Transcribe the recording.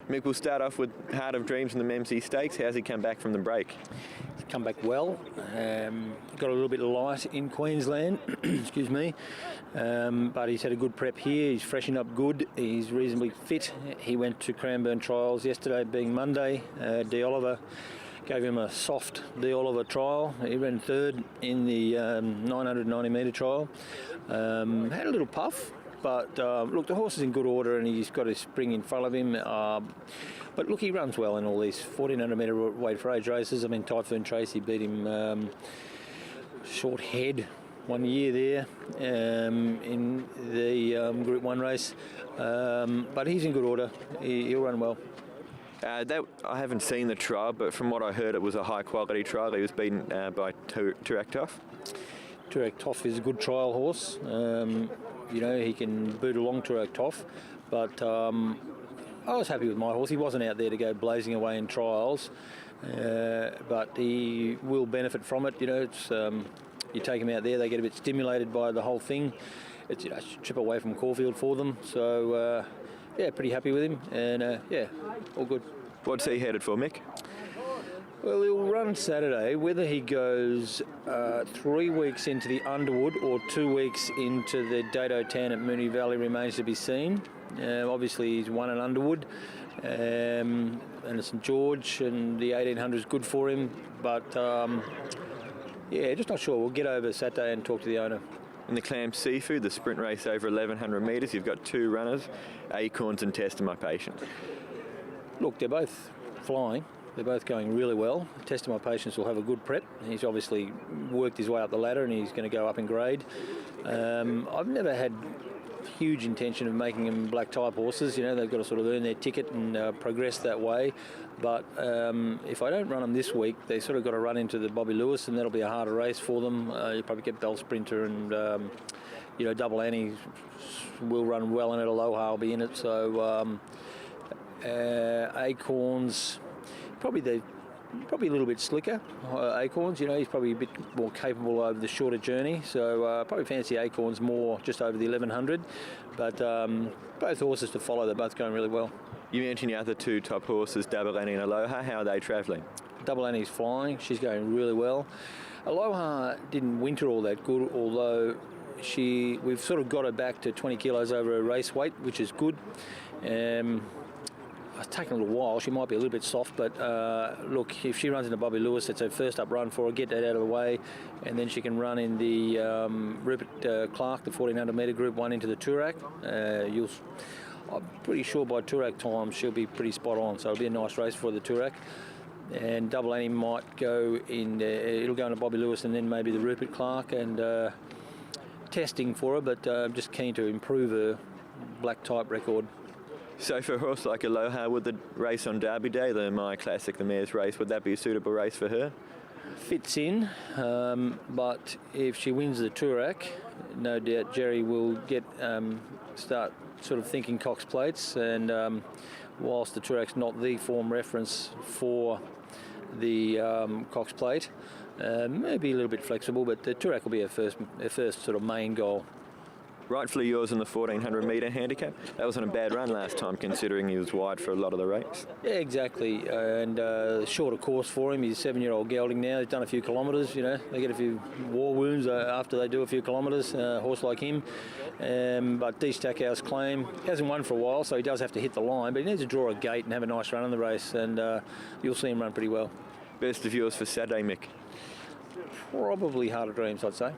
Mick, we'll start off with Heart of Dreams in the Memsie Stakes. How's he come back from the break? He's come back well. Got a little bit light in Queensland, excuse me, but he's had a good prep here. He's freshened up good. He's reasonably fit. He went to Cranbourne trials yesterday, being Monday. D. Oliver gave him a soft D. Oliver trial. He ran third in the 990 metre trial. Had a little puff. But look, the horse is in good order and he's got his spring in front of him. But look, he runs well in all these 1400 metre weight for age races. I mean, Typhoon Tracy beat him short head 1 year there in the Group 1 race. But he's in good order. He'll run well. I haven't seen the trial, but from what I heard, it was a high-quality trial. He was beaten by Turaktov. Turaktov is a good trial horse. You know, he can boot along Turaktov, but I was happy with my horse. He wasn't out there to go blazing away in trials, but he will benefit from it. You know, it's you take him out there, they get a bit stimulated by the whole thing. It's a trip away from Caulfield for them, so yeah, pretty happy with him, and yeah, all good. What's he headed for, Mick? Well, he'll run Saturday. Whether he goes 3 weeks into the Underwood or 2 weeks into the Dado Tan at Moonee Valley remains to be seen. Obviously, he's won at Underwood and at St George, and the 1800 is good for him. But yeah, just not sure. We'll get over Saturday and talk to the owner. In the Clam Seafood, the sprint race over 1100 metres, you've got two runners, Acorns and Test of My Patience. Look, they're both flying. They're both going really well. Test of My Patience will have a good prep. He's obviously worked his way up the ladder and he's going to go up in grade. I've never had huge intention of making them black type horses. You know, they've got to sort of earn their ticket and progress that way. But if I don't run them this week, they sort of got to run into the Bobby Lewis, and that'll be a harder race for them. You'll probably get Bell Sprinter and you know, Double Annie will run well in it. Aloha will be in it. So Acorns. Probably a little bit slicker, Acorns. You know, he's probably a bit more capable over the shorter journey. So probably fancy Acorns more just over the 1100. But both horses to follow. They're both going really well. You mentioned the other two top horses, Double Annie and Aloha. How are they travelling? Double Annie's flying. She's going really well. Aloha didn't winter all that good, although we've sort of got her back to 20 kilos over her race weight, which is good. It's taken a little while. She might be a little bit soft, but look, if she runs into Bobby Lewis, it's her first up run for her. Get that out of the way, and then she can run in the Rupert Clark, the 1400 metre Group 1 into the Toorak. I'm pretty sure by Toorak time she'll be pretty spot on, so it'll be a nice race for the Toorak. And Double Annie might go in, it'll go into Bobby Lewis and then maybe the Rupert Clark, and testing for her, but I'm just keen to improve her black type record. So for a horse like Aloha, would the race on Derby Day, the My Classic, the Mayor's Race, would that be a suitable race for her? Fits in, but if she wins the Toorak, no doubt Jerry will start sort of thinking Cox Plates, and whilst the Toorak's not the form reference for the Cox Plate, maybe a little bit flexible, but the Toorak will be her first sort of main goal. Rightfully yours in the 1400 metre handicap. That wasn't a bad run last time, considering he was wide for a lot of the race. Yeah, exactly, and shorter course for him. He's a 7-year-old gelding now. He's done a few kilometres. You know, they get a few war wounds after they do a few kilometres. A horse like him, but D. Stackhouse Claim hasn't won for a while, so he does have to hit the line. But he needs to draw a gate and have a nice run in the race, and you'll see him run pretty well. Best of yours for Saturday, Mick. Probably Heart of Dreams, I'd say.